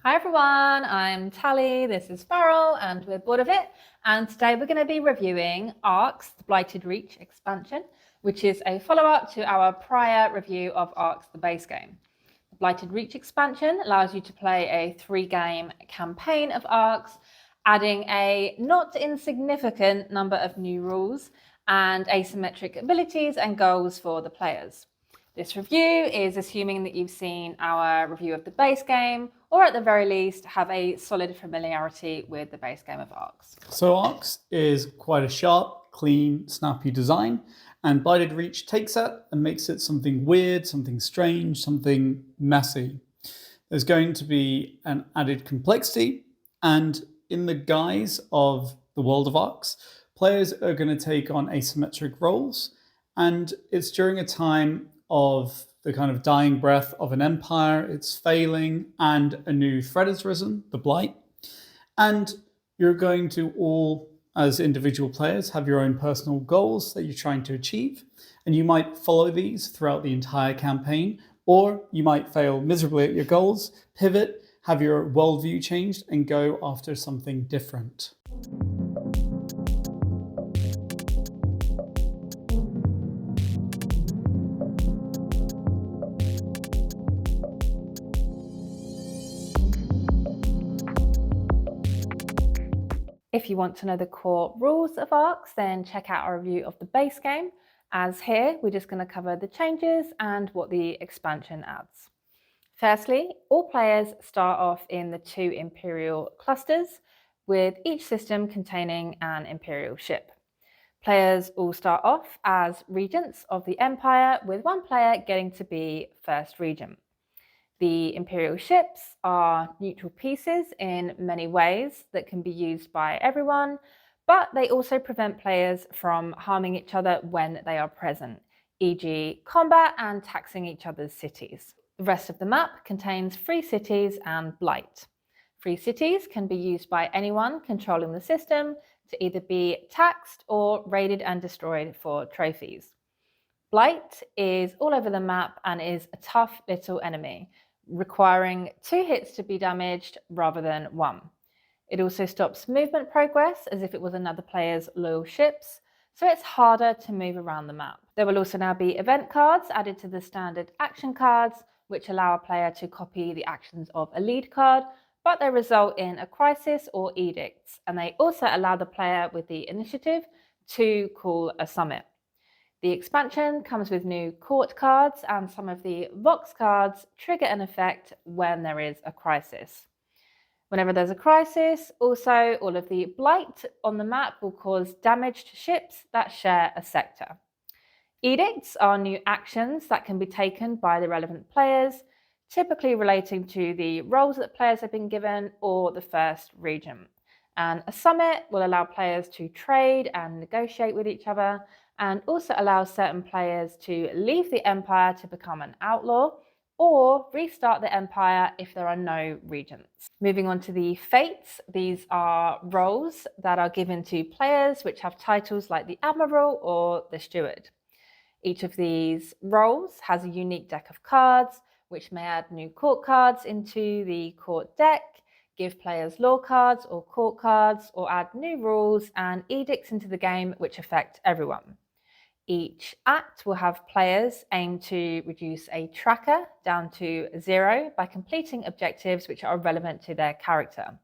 Hi everyone, I'm Tally, this is Farrell, and we're bored of it. And today we're going to be reviewing Arcs, the Blighted Reach Expansion, which is a follow-up to our prior review of Arcs, the base game. The Blighted Reach Expansion allows you to play a 3-game campaign of Arcs, adding a not insignificant number of new rules and asymmetric abilities and goals for the players. This review is assuming that you've seen our review of the base game, or at the very least have a solid familiarity with the base game of Arcs. So Arcs is quite a sharp, clean, snappy design, and Blighted Reach takes that and makes it something weird, something strange, something messy. There's going to be an added complexity, and in the guise of the world of Arcs, players are going to take on asymmetric roles, and it's during a time of the kind of dying breath of an empire, it's failing, and a new threat has risen, the Blight. And you're going to all, as individual players, have your own personal goals that you're trying to achieve, and you might follow these throughout the entire campaign, or you might fail miserably at your goals, pivot, have your worldview changed, and go after something different. If you want to know the core rules of Arcs, then check out our review of the base game, as here we're just going to cover the changes and what the expansion adds. Firstly, all players start off in the 2 Imperial clusters, with each system containing an Imperial ship. Players all start off as regents of the Empire, with one player getting to be first regent. The Imperial ships are neutral pieces in many ways that can be used by everyone, but they also prevent players from harming each other when they are present, e.g. combat and taxing each other's cities. The rest of the map contains free cities and Blight. Free cities can be used by anyone controlling the system to either be taxed or raided and destroyed for trophies. Blight is all over the map and is a tough little enemy, requiring 2 hits to be damaged rather than 1. It also stops movement progress as if it was another player's loyal ships, so it's harder to move around the map. There will also now be event cards added to the standard action cards, which allow a player to copy the actions of a lead card, but they result in a crisis or edicts, and they also allow the player with the initiative to call a summit. The expansion comes with new court cards, and some of the Vox cards trigger an effect when there is a crisis. Whenever there's a crisis, also all of the Blight on the map will cause damage to ships that share a sector. Edicts are new actions that can be taken by the relevant players, typically relating to the roles that players have been given or the first regent. And a summit will allow players to trade and negotiate with each other, and also allows certain players to leave the empire to become an outlaw or restart the empire if there are no regents. Moving on to the fates, these are roles that are given to players which have titles like the Admiral or the Steward. Each of these roles has a unique deck of cards, which may add new court cards into the court deck, give players law cards or court cards, or add new rules and edicts into the game which affect everyone. Each act will have players aim to reduce a tracker down to 0 by completing objectives which are relevant to their character.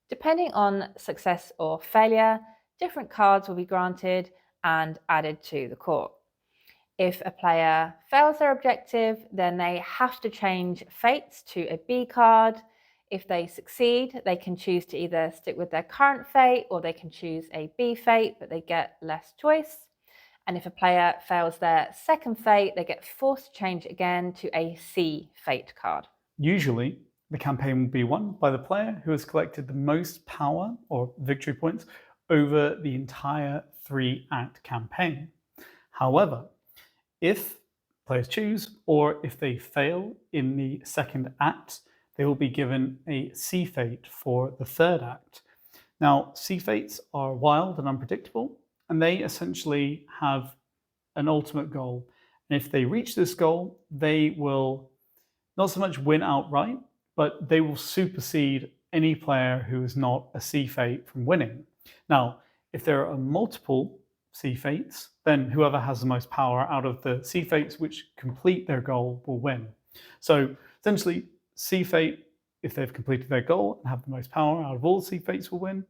Depending on success or failure, different cards will be granted and added to the court. If a player fails their objective, then they have to change fates to a B card. If they succeed, they can choose to either stick with their current fate or they can choose a B fate, but they get less choice. And if a player fails their second fate, they get forced to change again to a C fate card. Usually, the campaign will be won by the player who has collected the most power or victory points over the entire 3-act campaign. However, if players choose, or if they fail in the 2nd act, they will be given a C fate for the 3rd act. Now, C fates are wild and unpredictable, and they essentially have an ultimate goal. And if they reach this goal, they will not so much win outright, but they will supersede any player who is not a sea fate from winning. Now, if there are multiple sea fates, then whoever has the most power out of the sea fates which complete their goal will win. So essentially, sea fate, if they've completed their goal and have the most power out of all the sea fates, will win.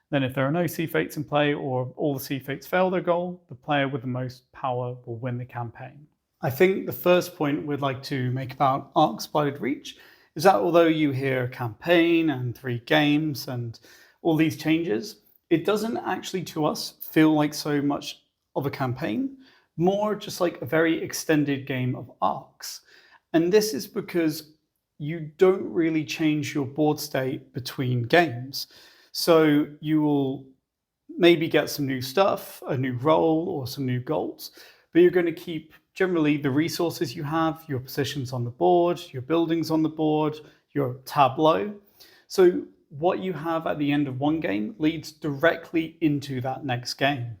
Then if there are no sea fates in play or all the sea fates fail their goal, the player with the most power will win the campaign. I think the first point we'd like to make about Arc's Blighted Reach is that although you hear campaign and 3 games and all these changes, it doesn't actually, to us, feel like so much of a campaign, more just like a very extended game of Arcs. And this is because you don't really change your board state between games. So you will maybe get some new stuff, a new role or some new goals, but you're going to keep generally the resources you have, your positions on the board, your buildings on the board, your tableau. So what you have at the end of one game leads directly into that next game.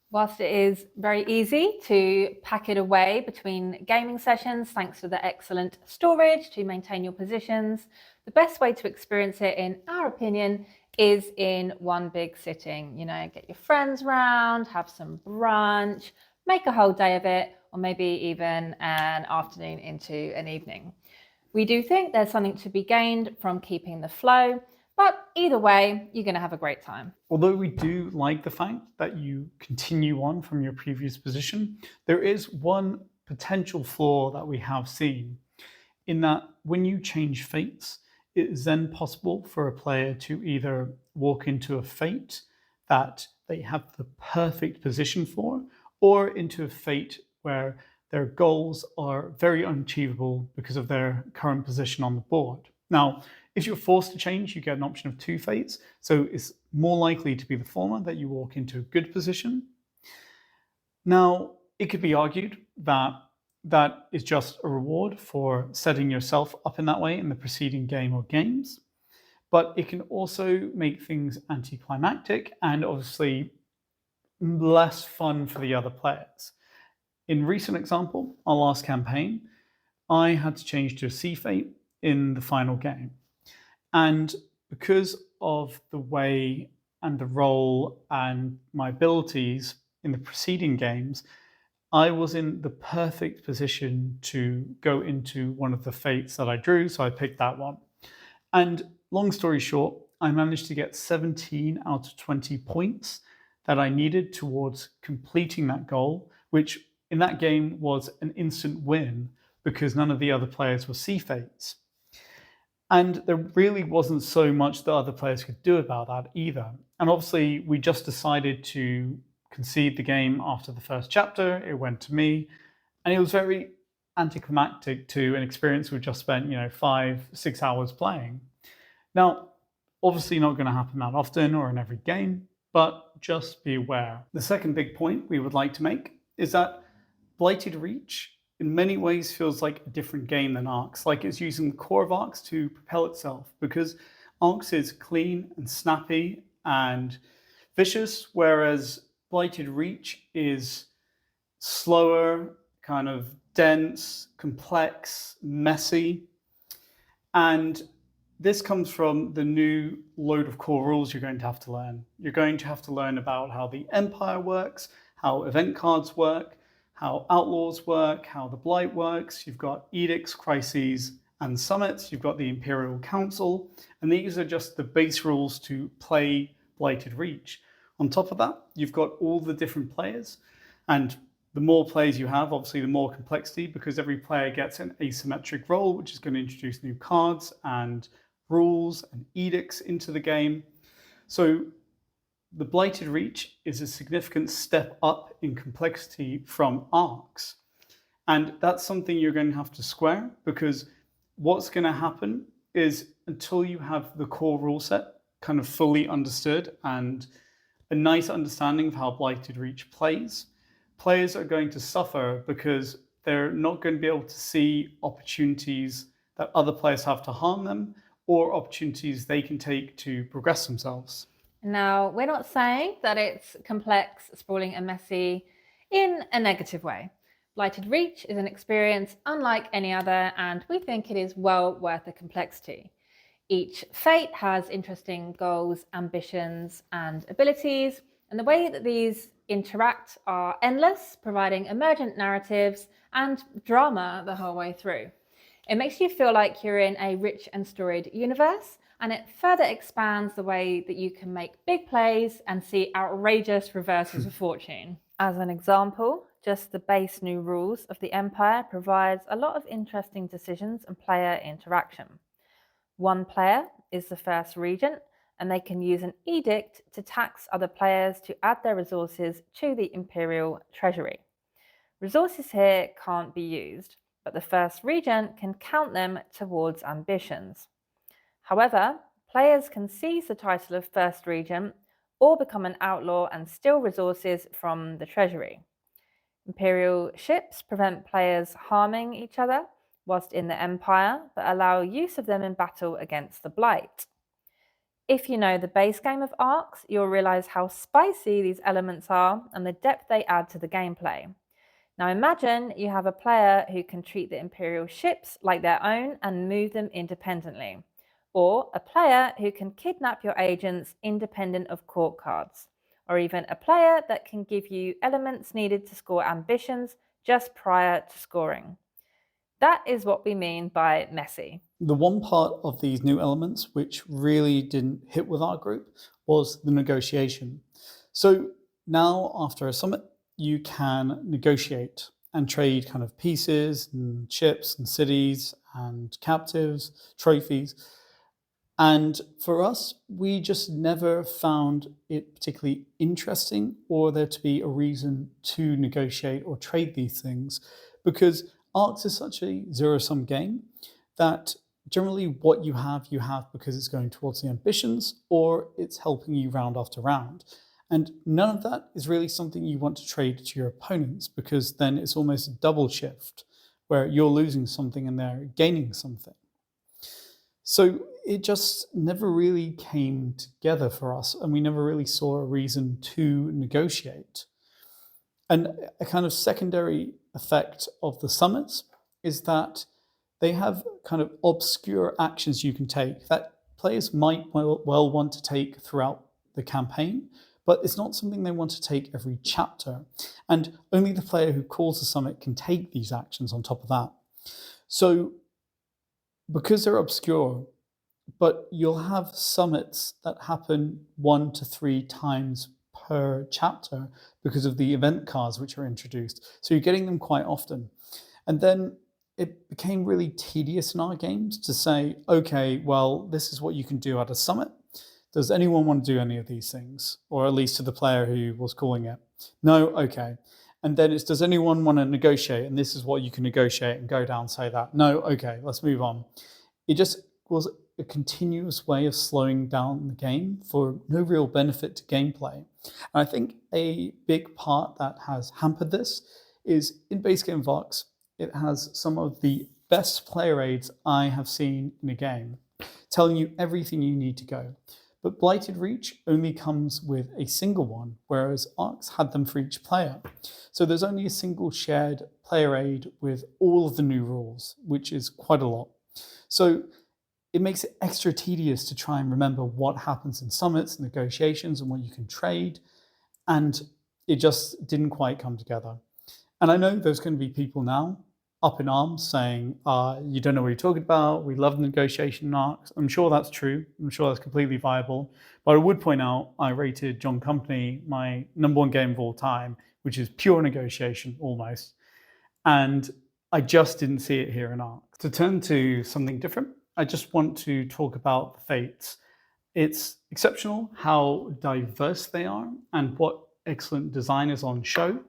Whilst it is very easy to pack it away between gaming sessions, thanks to the excellent storage to maintain your positions, the best way to experience it, in our opinion, is in one big sitting. You know, get your friends round, have some brunch, make a whole day of it, or maybe even an afternoon into an evening. We do think there's something to be gained from keeping the flow, but either way, you're going to have a great time. Although we do like the fact that you continue on from your previous position, there is one potential flaw that we have seen, in that when you change fates, it is then possible for a player to either walk into a fate that they have the perfect position for, or into a fate where their goals are very unachievable because of their current position on the board. Now, if you're forced to change, you get an option of 2 fates. So it's more likely to be the former, that you walk into a good position. Now, it could be argued that that is just a reward for setting yourself up in that way in the preceding game or games. But it can also make things anticlimactic and obviously less fun for the other players. In recent example, our last campaign, I had to change to a sea fate in the final game. And because of the way and the role and my abilities in the preceding games, I was in the perfect position to go into one of the fates that I drew, so I picked that one. And long story short, I managed to get 17 out of 20 points that I needed towards completing that goal, which in that game was an instant win because none of the other players were sea fates. And there really wasn't so much that other players could do about that either. And obviously, we just decided to concede the game after the first chapter. It went to me, and it was very anticlimactic to an experience we just spent, 5-6 hours playing. Now, obviously not going to happen that often or in every game, but just be aware. The second big point we would like to make is that Blighted Reach in many ways feels like a different game than Arcs, like it's using the core of Arcs to propel itself, because Arcs is clean and snappy and vicious, whereas Blighted Reach is slower, kind of dense, complex, messy. And this comes from the new load of core rules you're going to have to learn. You're going to have to learn about how the Empire works, how event cards work, how outlaws work, how the blight works. You've got edicts, crises, and summits. You've got the Imperial Council, and these are just the base rules to play Blighted Reach. On top of that, you've got all the different players, and the more players you have, obviously the more complexity, because every player gets an asymmetric role, which is going to introduce new cards and rules and edicts into the game. So the Blighted Reach is a significant step up in complexity from Arcs. And that's something you're going to have to square, because what's going to happen is, until you have the core rule set kind of fully understood and a nice understanding of how Blighted Reach plays, players are going to suffer because they're not going to be able to see opportunities that other players have to harm them, or opportunities they can take to progress themselves. Now, we're not saying that it's complex, sprawling, and messy in a negative way. Blighted Reach is an experience unlike any other, and we think it is well worth the complexity. Each fate has interesting goals, ambitions, and abilities, and the way that these interact are endless, providing emergent narratives and drama the whole way through. It makes you feel like you're in a rich and storied universe, and it further expands the way that you can make big plays and see outrageous reversals of fortune. As an example, just the base new rules of the Empire provides a lot of interesting decisions and player interaction. One player is the first regent, and they can use an edict to tax other players to add their resources to the imperial treasury. Resources here can't be used, but the first regent can count them towards ambitions. However, players can seize the title of first regent or become an outlaw and steal resources from the treasury. Imperial ships prevent players harming each other whilst in the Empire, but allow use of them in battle against the Blight. If you know the base game of Arcs, you'll realise how spicy these elements are and the depth they add to the gameplay. Now imagine you have a player who can treat the Imperial ships like their own and move them independently, or a player who can kidnap your agents independent of court cards, or even a player that can give you elements needed to score ambitions just prior to scoring. That is what we mean by messy. The one part of these new elements which really didn't hit with our group was the negotiation. So now, after a summit, you can negotiate and trade kind of pieces and ships and cities and captives, trophies. And for us, we just never found it particularly interesting or there to be a reason to negotiate or trade these things, because Arcs is such a zero-sum game that generally what you have because it's going towards the ambitions or it's helping you round after round. And none of that is really something you want to trade to your opponents, because then it's almost a double shift where you're losing something and they're gaining something. So it just never really came together for us, and we never really saw a reason to negotiate. And a kind of secondary effect of the summits is that they have kind of obscure actions you can take that players might well want to take throughout the campaign, but it's not something they want to take every chapter. And only the player who calls the summit can take these actions on top of that. So because they're obscure, but you'll have summits that happen 1 to 3 times per chapter because of the event cards which are introduced. So you're getting them quite often. And then it became really tedious in our games to say, okay, well, this is what you can do at a summit. Does anyone want to do any of these things? Or at least to the player who was calling it. No, okay. And then it's, does anyone want to negotiate? And this is what you can negotiate, and go down and say that. No, okay, let's move on. It just was a continuous way of slowing down the game for no real benefit to gameplay. And I think a big part that has hampered this is in base game of Arcs, it has some of the best player aids I have seen in a game, telling you everything you need to go. But Blighted Reach only comes with a single one, whereas Arcs had them for each player. So there's only a single shared player aid with all of the new rules, which is quite a lot. So it makes it extra tedious to try and remember what happens in summits, negotiations, and what you can trade. And it just didn't quite come together. And I know there's going to be people now up in arms saying, you don't know what you're talking about. We love negotiation Arcs. I'm sure that's true. I'm sure that's completely viable. But I would point out, I rated John Company my #1 game of all time, which is pure negotiation almost. And I just didn't see it here in Arcs. To turn to something different, I just want to talk about the fates. It's exceptional how diverse they are and what excellent design is on show,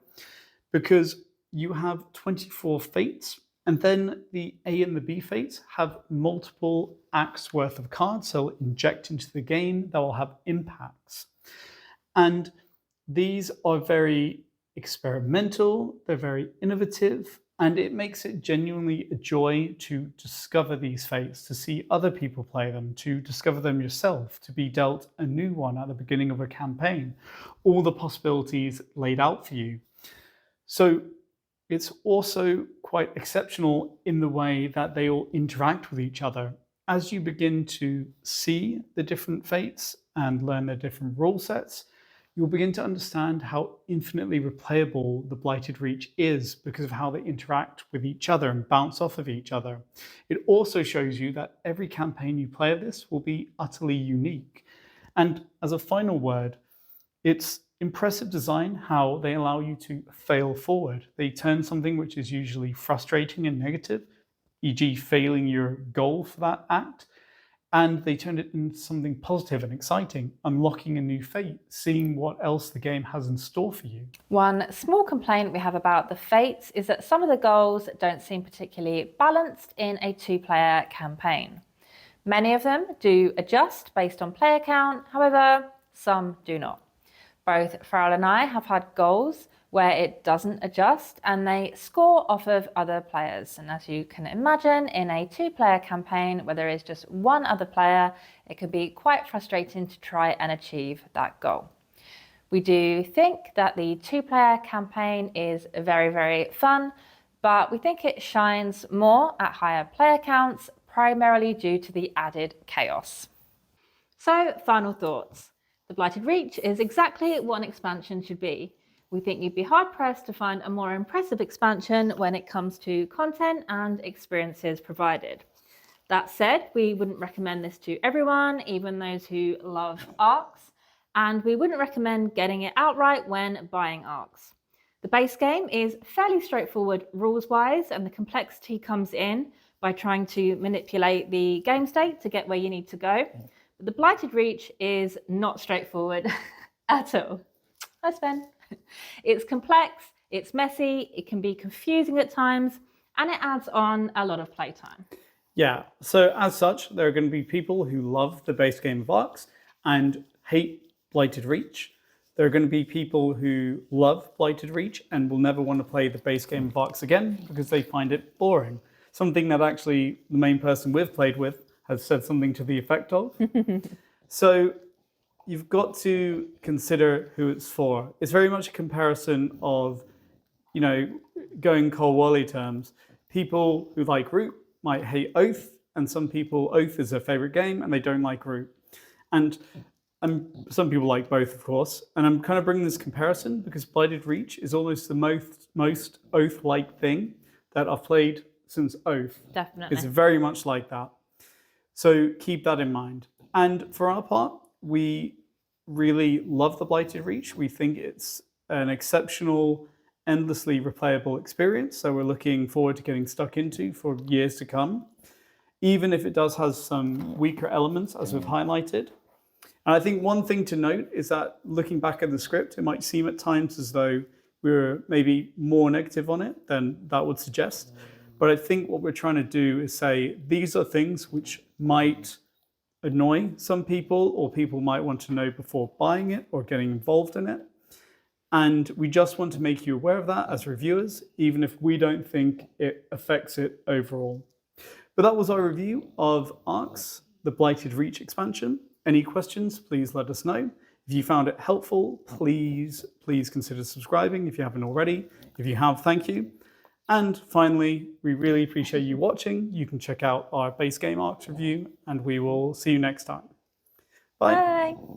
because you have 24 fates, and then the A and the B fates have multiple acts worth of cards, so inject into the game that will have impacts. And these are very experimental, they're very innovative, and it makes it genuinely a joy to discover these fates, to see other people play them, to discover them yourself, to be dealt a new one at the beginning of a campaign, all the possibilities laid out for you. So it's also quite exceptional in the way that they all interact with each other. as you begin to see the different fates and learn their different rule sets, you'll begin to understand how infinitely replayable the Blighted Reach is because of how they interact with each other and bounce off of each other. It also shows you that every campaign you play of this will be utterly unique. And as a final word, it's impressive design how they allow you to fail forward. They turn something which is usually frustrating and negative, e.g. failing your goal for that act, and they turn it into something positive and exciting, unlocking a new fate, seeing what else the game has in store for you. One small complaint we have about the fates is that some of the goals don't seem particularly balanced in a 2-player campaign. Many of them do adjust based on player count, however, some do not. Both Farrell and I have had goals where it doesn't adjust and they score off of other players. And as you can imagine, in a 2-player campaign where there is just one other player, it can be quite frustrating to try and achieve that goal. We do think that the 2-player campaign is very, very fun, but we think it shines more at higher player counts, primarily due to the added chaos. So, final thoughts. The Blighted Reach is exactly what an expansion should be. We think you'd be hard-pressed to find a more impressive expansion when it comes to content and experiences provided. That said, we wouldn't recommend this to everyone, even those who love arcs, and we wouldn't recommend getting it outright when buying arcs. The base game is fairly straightforward rules-wise, and the complexity comes in by trying to manipulate the game state to get where you need to go. But the Blighted Reach is not straightforward at all. Hi, Sven. It's complex, it's messy, it can be confusing at times, and it adds on a lot of playtime. Yeah, so as such, there are going to be people who love the base game of Arcs and hate Blighted Reach. There are going to be people who love Blighted Reach and will never want to play the base game of Arcs again because they find it boring. Something that actually the main person we've played with has said something to the effect of. So you've got to consider who it's for. It's very much a comparison of, going Cole-Wally terms. People who like Root might hate Oath, and some people, Oath is their favorite game and they don't like Root. And some people like both, of course. And I'm kind of bringing this comparison because Blighted Reach is almost the most Oath-like thing that I've played since Oath. Definitely. It's very much like that. So keep that in mind. And for our part, we really love the Blighted Reach. We think it's an exceptional, endlessly replayable experience. So we're looking forward to getting stuck into for years to come, even if it does have some weaker elements, as we've highlighted. And I think one thing to note is that looking back at the script, it might seem at times as though we were maybe more negative on it than that would suggest. But I think what we're trying to do is say these are things which might annoy some people, or people might want to know before buying it or getting involved in it. And we just want to make you aware of that as reviewers, even if we don't think it affects it overall. But that was our review of Arcs, the Blighted Reach expansion. Any questions, please let us know. If you found it helpful, please consider subscribing if you haven't already. If you have, thank you. And finally, we really appreciate you watching. You can check out our base game Arcs review, and we will see you next time. Bye. Bye.